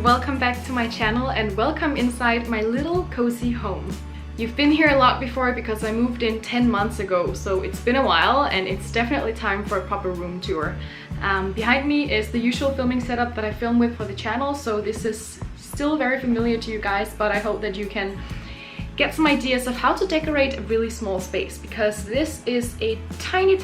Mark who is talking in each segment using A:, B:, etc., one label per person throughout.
A: welcome back to my channel and welcome inside my little cozy home. You've been here a lot before because I moved in 10 months ago, so it's been a while and it's definitely time for a proper room tour. Behind me is the usual filming setup that I film with for the channel, so this is still very familiar to you guys, but I hope that you can get some ideas of how to decorate a really small space, because this is a tiny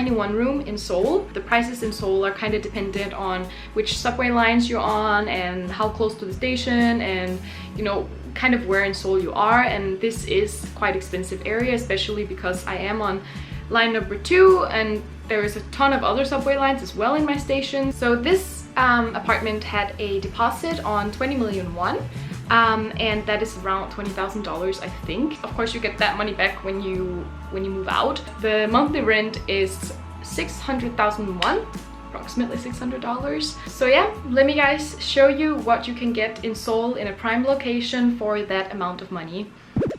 A: one room in Seoul. The prices in Seoul are kind of dependent on which subway lines you're on and how close to the station and, you know, kind of where in Seoul you are, and this is quite expensive area, especially because I am on line number 2 and there is a ton of other subway lines as well in my station. So this apartment had a deposit on 20 million won. And that is around $20,000, I think. Of course, you get that money back when you move out. The monthly rent is 600,000 won, approximately $600. So yeah, let me guys show you what you can get in Seoul in a prime location for that amount of money.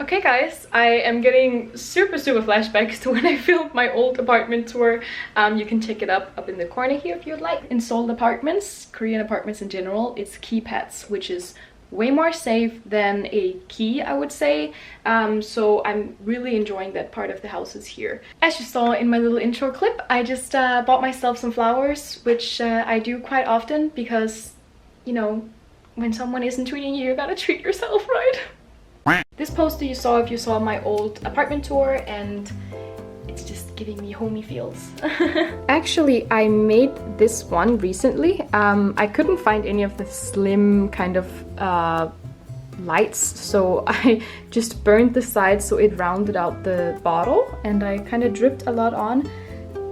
A: Okay guys, I am getting super flashbacks to when I filmed my old apartment tour. You can check it up in the corner here if you'd like. In Seoul apartments, Korean apartments in general, it's keypads, which is way more safe than a key, I would say. So I'm really enjoying that part of the houses here. As you saw in my little intro clip, I just bought myself some flowers, which I do quite often because, you know, when someone isn't treating you, you gotta treat yourself, right? This poster you saw if you saw my old apartment tour, and it's just giving me homey feels. Actually, I made this one recently. I couldn't find any of the slim kind of lights, so I just burned the sides so it rounded out the bottle, and I kind of dripped a lot on.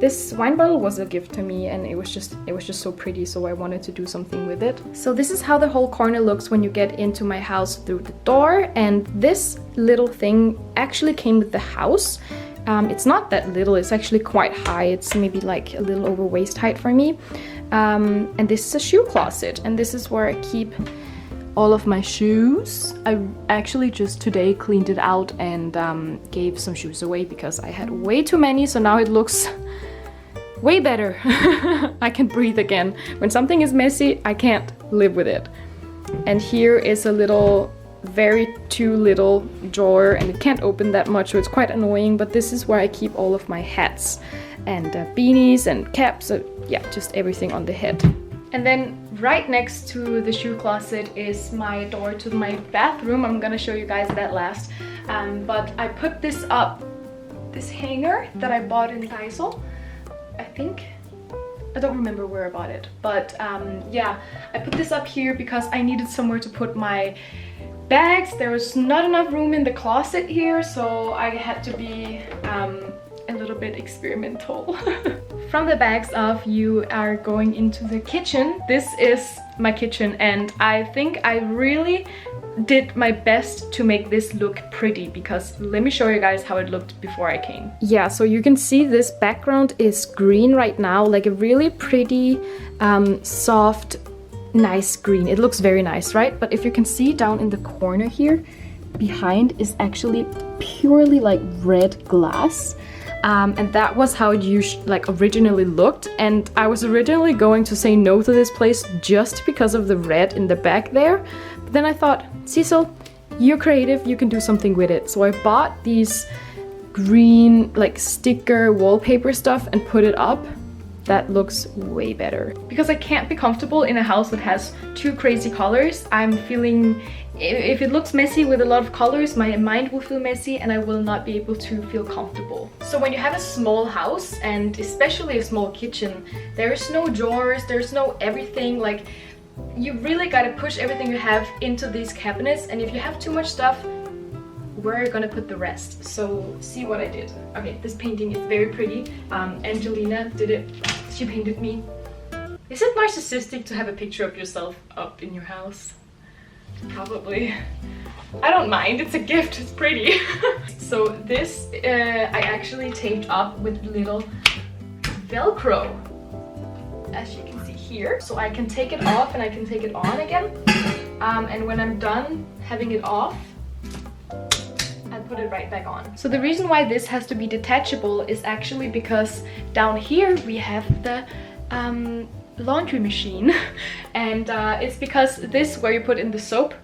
A: This wine bottle was a gift to me and it was just so pretty, so I wanted to do something with it. So this is how the whole corner looks when you get into my house through the door, and this little thing actually came with the house. It's not that little, it's actually quite high. It's maybe like a little over waist height for me. And this is a shoe closet, and this is where I keep all of my shoes. I actually just today cleaned it out and gave some shoes away because I had way too many, so now it looks way better. I can breathe again. When something is messy, I can't live with it. And here is a little, very too little drawer, and it can't open that much, so it's quite annoying, but this is where I keep all of my hats and beanies and caps, yeah, just everything on the head. And then right next to the shoe closet is my door to my bathroom. I'm gonna show you guys that last, but I put this up, this hanger that I bought in Sissel, I think. I don't remember where I bought it, but yeah, I put this up here because I needed somewhere to put my bags. There was not enough room in the closet here, so I had to be a little bit experimental. From the bags off, you are going into the kitchen. This is my kitchen, and I think I really did my best to make this look pretty, because let me show you guys how it looked before I came. Yeah, so you can see this background is green right now, like a really pretty soft nice green. It looks very nice, right? But if you can see down in the corner here, behind is actually purely like red glass. And that was how it originally looked, and I was originally going to say no to this place just because of the red in the back there, but then I thought, Sissel, you're creative, you can do something with it. So I bought these green like sticker wallpaper stuff and put it up. That looks way better. Because I can't be comfortable in a house that has too crazy colors. I'm feeling, if it looks messy with a lot of colors, my mind will feel messy and I will not be able to feel comfortable. So when you have a small house, and especially a small kitchen, there's no drawers, there's no everything, like you really gotta push everything you have into these cabinets, and if you have too much stuff, where are you gonna put the rest? So see what I did. Okay, this painting is very pretty. Angelina did it. She painted me. Is it narcissistic to have a picture of yourself up in your house? Probably. I don't mind, it's a gift, it's pretty. So this I actually taped up with little Velcro, as you can see here. So I can take it off and I can take it on again. And when I'm done having it off, I put it right back on. So the reason why this has to be detachable is actually because down here we have the laundry machine. And it's because this, where you put in the soap,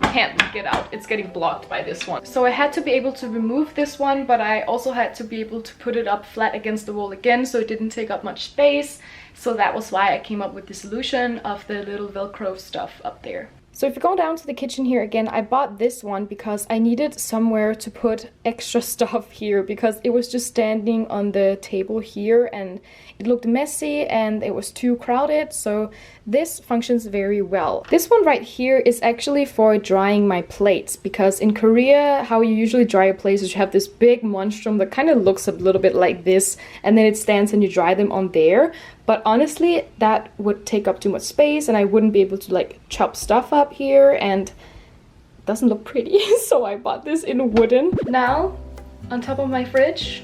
A: can't get out. It's getting blocked by this one. So I had to be able to remove this one, but I also had to be able to put it up flat against the wall again, so it didn't take up much space. So that was why I came up with the solution of the little Velcro stuff up there. So if you go down to the kitchen here again, I bought this one because I needed somewhere to put extra stuff here, because it was just standing on the table here and it looked messy and it was too crowded. So this functions very well. This one right here is actually for drying my plates, because in Korea, how you usually dry your plates is you have this big monstrum that kind of looks a little bit like this, and then it stands and you dry them on there. But honestly, that would take up too much space and I wouldn't be able to like chop stuff up here, and it doesn't look pretty. So I bought this in wooden. Now, on top of my fridge,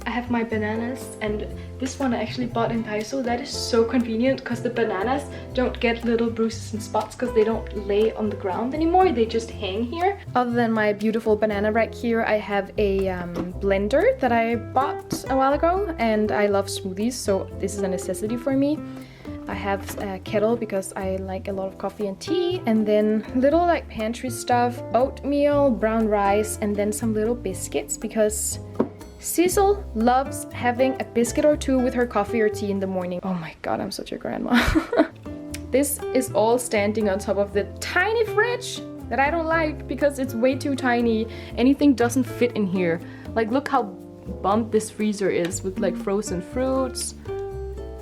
A: I have my bananas, and this one I actually bought in Daiso. That is so convenient because the bananas don't get little bruises and spots because they don't lay on the ground anymore. They just hang here. Other than my beautiful banana right here, I have a blender that I bought a while ago, and I love smoothies, so this is a necessity for me. I have a kettle because I like a lot of coffee and tea, and then little like pantry stuff, oatmeal, brown rice, and then some little biscuits because Sissel loves having a biscuit or two with her coffee or tea in the morning. Oh my god, I'm such a grandma. This is all standing on top of the tiny fridge that I don't like because it's way too tiny. Anything doesn't fit in here. Like, look how bumped this freezer is with like frozen fruits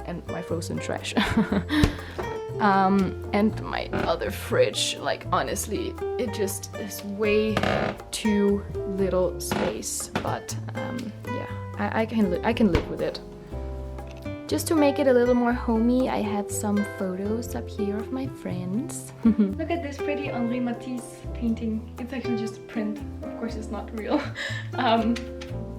A: and my frozen trash. And my other fridge, like honestly, it just is way too little space, but yeah, I can live with it. Just to make it a little more homey, I had some photos up here of my friends. Look at this pretty Henri Matisse painting. It's actually just a print. Of course, it's not real.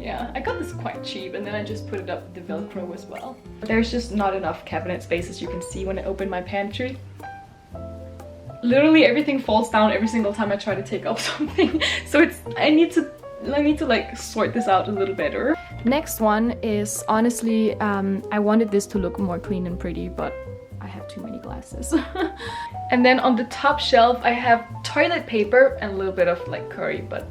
A: Yeah, I got this quite cheap, and then I just put it up with the Velcro as well. There's just not enough cabinet space, as you can see when I open my pantry. Literally everything falls down every single time I try to take up something. So I need to like sort this out a little better. Next one is, honestly, I wanted this to look more clean and pretty, but I have too many glasses. And then on the top shelf I have toilet paper and a little bit of like curry, but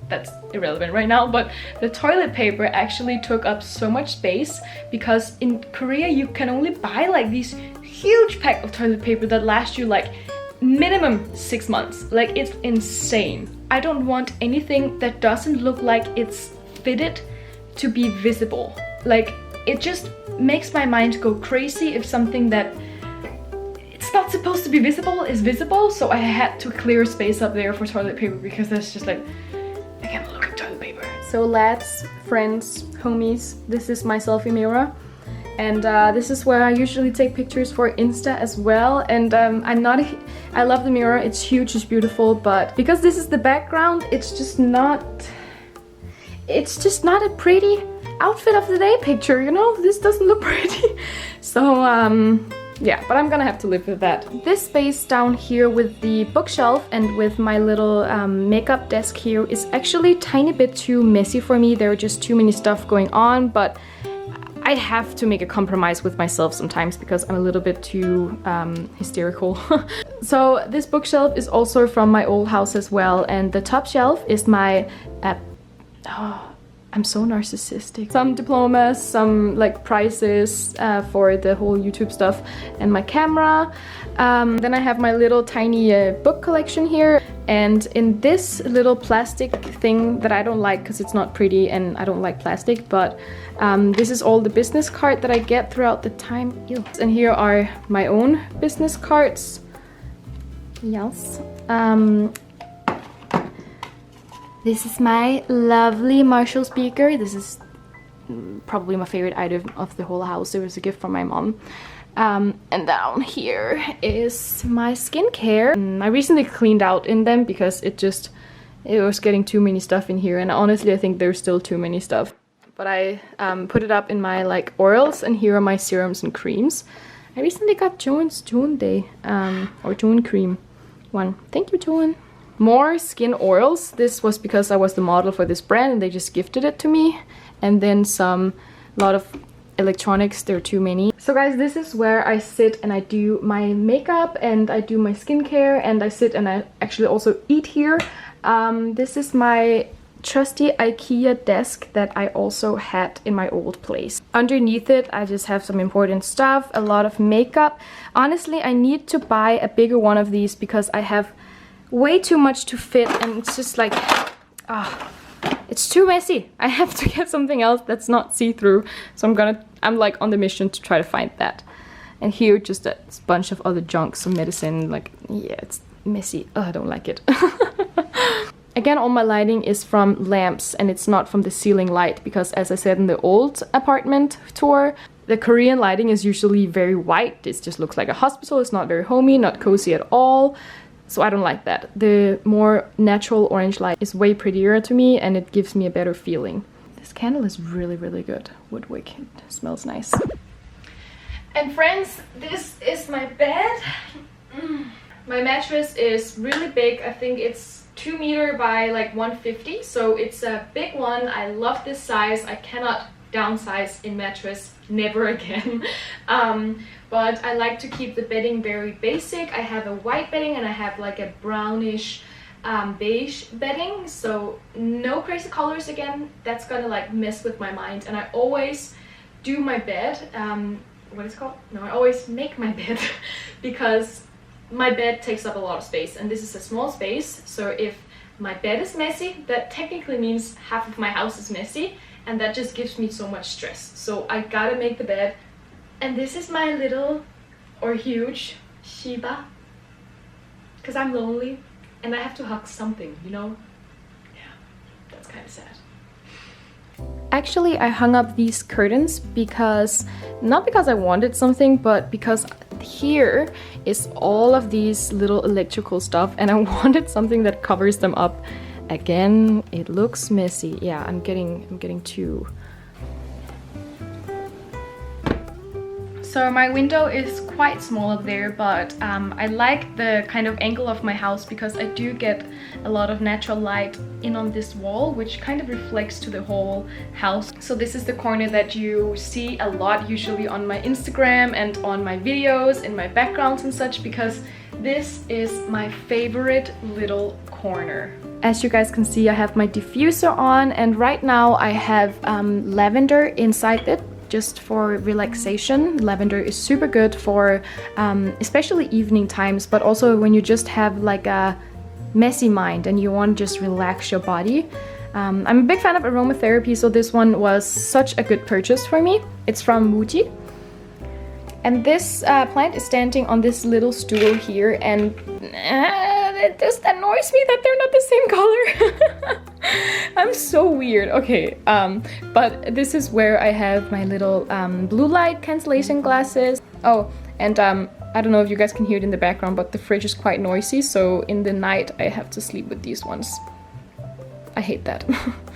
A: that's irrelevant right now. But the toilet paper actually took up so much space because in Korea you can only buy like these huge pack of toilet paper that last you like minimum 6 months. Like, it's insane. I don't want anything that doesn't look like it's fitted to be visible. Like, it just makes my mind go crazy if something that it's not supposed to be visible is visible. So I had to clear space up there for toilet paper because that's just like, I can't look at toilet paper. So lads, friends, homies, this is my selfie mirror. And this is where I usually take pictures for Insta as well. And I love the mirror, it's huge, it's beautiful, but because this is the background, it's just not a pretty outfit of the day picture, you know? This doesn't look pretty. So yeah, but I'm gonna have to live with that. This space down here with the bookshelf and with my little makeup desk here is actually a tiny bit too messy for me. There are just too many stuff going on, but I have to make a compromise with myself sometimes because I'm a little bit too hysterical. So this bookshelf is also from my old house as well, and the top shelf is my I'm so narcissistic. Some diplomas, some like prizes for the whole YouTube stuff, and my camera. Then I have my little tiny book collection here. And in this little plastic thing that I don't like because it's not pretty and I don't like plastic, but this is all the business card that I get throughout the time. Ew. And here are my own business cards. Yes. This is my lovely Marshall speaker. This is probably my favorite item of the whole house. It was a gift from my mom. And down here is my skincare. I recently cleaned out in them because it was getting too many stuff in here, and honestly I think there's still too many stuff. But I put it up in my like oils, and here are my serums and creams. I recently got Joan's June Day or June cream one. Thank you, Joan. More skin oils. This was because I was the model for this brand and they just gifted it to me. And then a lot of electronics, there are too many. So guys, this is where I sit and I do my makeup and I do my skincare, and I sit and I actually also eat here. This is my trusty IKEA desk that I also had in my old place. Underneath it, I just have some important stuff, a lot of makeup. Honestly, I need to buy a bigger one of these because I have way too much to fit, and it's just like, it's too messy. I have to get something else that's not see-through. So I'm like on the mission to try to find that. And here, just a bunch of other junk, some medicine, like, yeah, it's messy. Oh, I don't like it. Again, all my lighting is from lamps and it's not from the ceiling light because, as I said in the old apartment tour, the Korean lighting is usually very white. It just looks like a hospital. It's not very homey, not cozy at all. So I don't like that. The more natural orange light is way prettier to me and it gives me a better feeling. This candle is really, really good. Woodwick, it smells nice. And friends, this is my bed. My mattress is really big. I think it's 2 meter by like 150, so it's a big one. I love this size. I cannot downsize in mattress, never again. But I like to keep the bedding very basic. I have a white bedding and I have like a brownish beige bedding, so no crazy colors again. That's gonna like mess with my mind. And I always do my bed, what is it called? No, I always make my bed because my bed takes up a lot of space and this is a small space. So if my bed is messy, that technically means half of my house is messy, and that just gives me so much stress. So I gotta make the bed. And this is my little or huge Shiba, because I'm lonely and I have to hug something, you know? Yeah, that's kind of sad. Actually, I hung up these curtains because, not because I wanted something, but because here is all of these little electrical stuff and I wanted something that covers them up. Again, it looks messy. Yeah, I'm getting too. So my window is quite small up there, but I like the kind of angle of my house because I do get a lot of natural light in on this wall, which kind of reflects to the whole house. So this is the corner that you see a lot usually on my Instagram and on my videos, in my backgrounds and such, because this is my favorite little corner. As you guys can see, I have my diffuser on, and right now I have lavender inside it, just for relaxation. Lavender is super good for especially evening times, but also when you just have like a messy mind and you want to just relax your body. I'm a big fan of aromatherapy, so this one was such a good purchase for me. It's from Muji. And this plant is standing on this little stool here, and it just annoys me that they're not the same color. I'm so weird. Okay, but this is where I have my little blue light cancellation glasses. Oh, and I don't know if you guys can hear it in the background, but the fridge is quite noisy, so in the night I have to sleep with these ones. I hate that.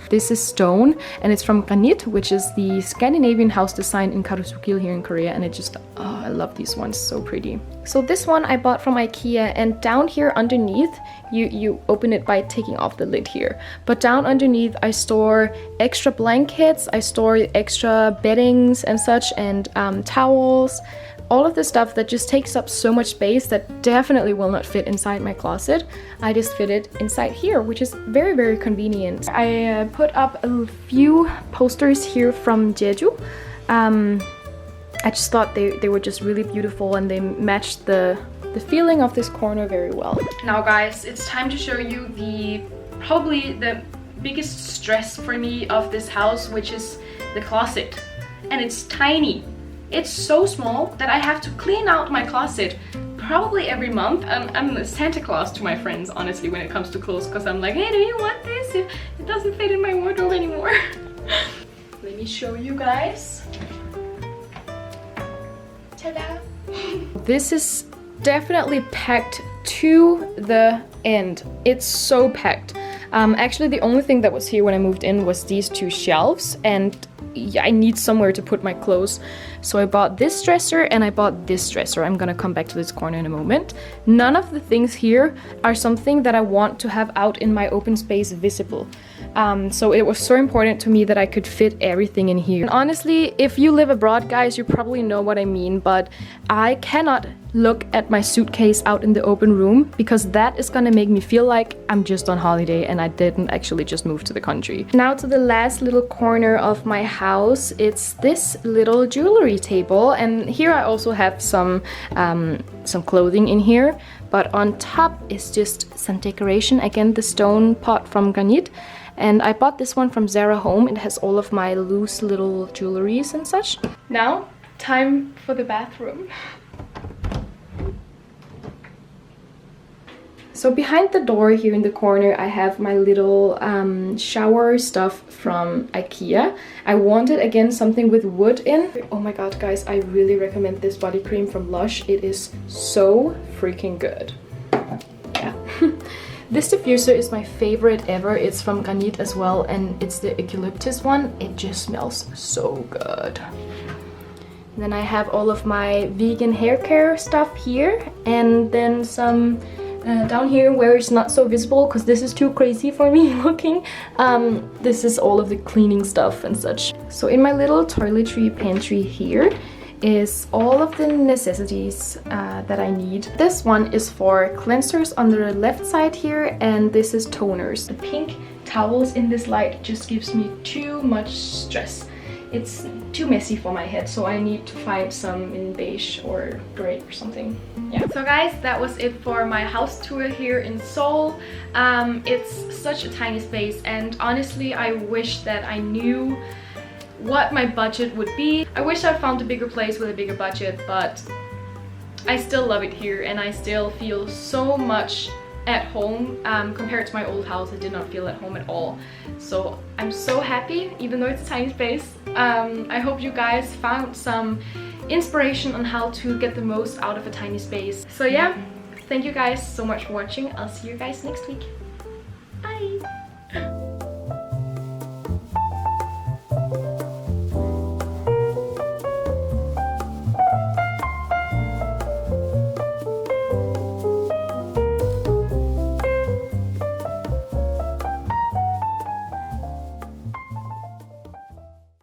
A: This is stone and it's from granite, which is the Scandinavian house design in Karusukil here in Korea, and it just, oh, I love these ones, so pretty. So this one I bought from IKEA, and down here underneath, you open it by taking off the lid here. But down underneath I store extra blankets, I store extra beddings and such, and towels. All of the stuff that just takes up so much space that definitely will not fit inside my closet. I just fit it inside here, which is very, very convenient. I put up a few posters here from Jeju. I just thought they were just really beautiful and they matched the feeling of this corner very well. Now guys, it's time to show you probably the biggest stress for me of this house, which is the closet. And it's tiny. It's so small that I have to clean out my closet probably every month. I'm a Santa Claus to my friends, honestly, when it comes to clothes, because I'm like, hey, do you want this? It doesn't fit in my wardrobe anymore. Let me show you guys. Ta-da! This is definitely packed to the end. It's so packed. Actually, the only thing that was here when I moved in was these two shelves, and yeah, I need somewhere to put my clothes. So I bought this dresser and I bought this dresser. I'm gonna come back to this corner in a moment. None of the things here are something that I want to have out in my open space visible. So it was so important to me that I could fit everything in here. And honestly, if you live abroad, guys, you probably know what I mean, but I cannot look at my suitcase out in the open room because that is gonna make me feel like I'm just on holiday and I didn't actually just move to the country. Now to the last little corner of my house, it's this little jewelry table, and here I also have some clothing in here, but on top is just some decoration. Again, the stone pot from granite. And I bought this one from Zara Home. It has all of my loose little jewelries and such. Now, time for the bathroom. So behind the door here in the corner, I have my little shower stuff from IKEA. I wanted, again, something with wood in. Oh my god, guys, I really recommend this body cream from Lush. It is so freaking good. Yeah. This diffuser is my favorite ever. It's from Granit as well, and it's the eucalyptus one. It just smells so good. And then I have all of my vegan hair care stuff here, and then some down here where it's not so visible because this is too crazy for me looking. This is all of the cleaning stuff and such. So in my little toiletry pantry here is all of the necessities that I need. This one is for cleansers on the left side here, and this is toners. The pink towels in this light just gives me too much stress. It's too messy for my head, so I need to find some in beige or gray or something. Yeah. So guys, that was it for my house tour here in Seoul. It's such a tiny space, and honestly I wish that I knew what my budget would be. I wish I'd found a bigger place with a bigger budget, but I still love it here and I still feel so much at home. Compared to my old house, I did not feel at home at all. So I'm so happy, even though it's a tiny space. I hope you guys found some inspiration on how to get the most out of a tiny space. So yeah, thank you guys so much for watching. I'll see you guys next week. Bye!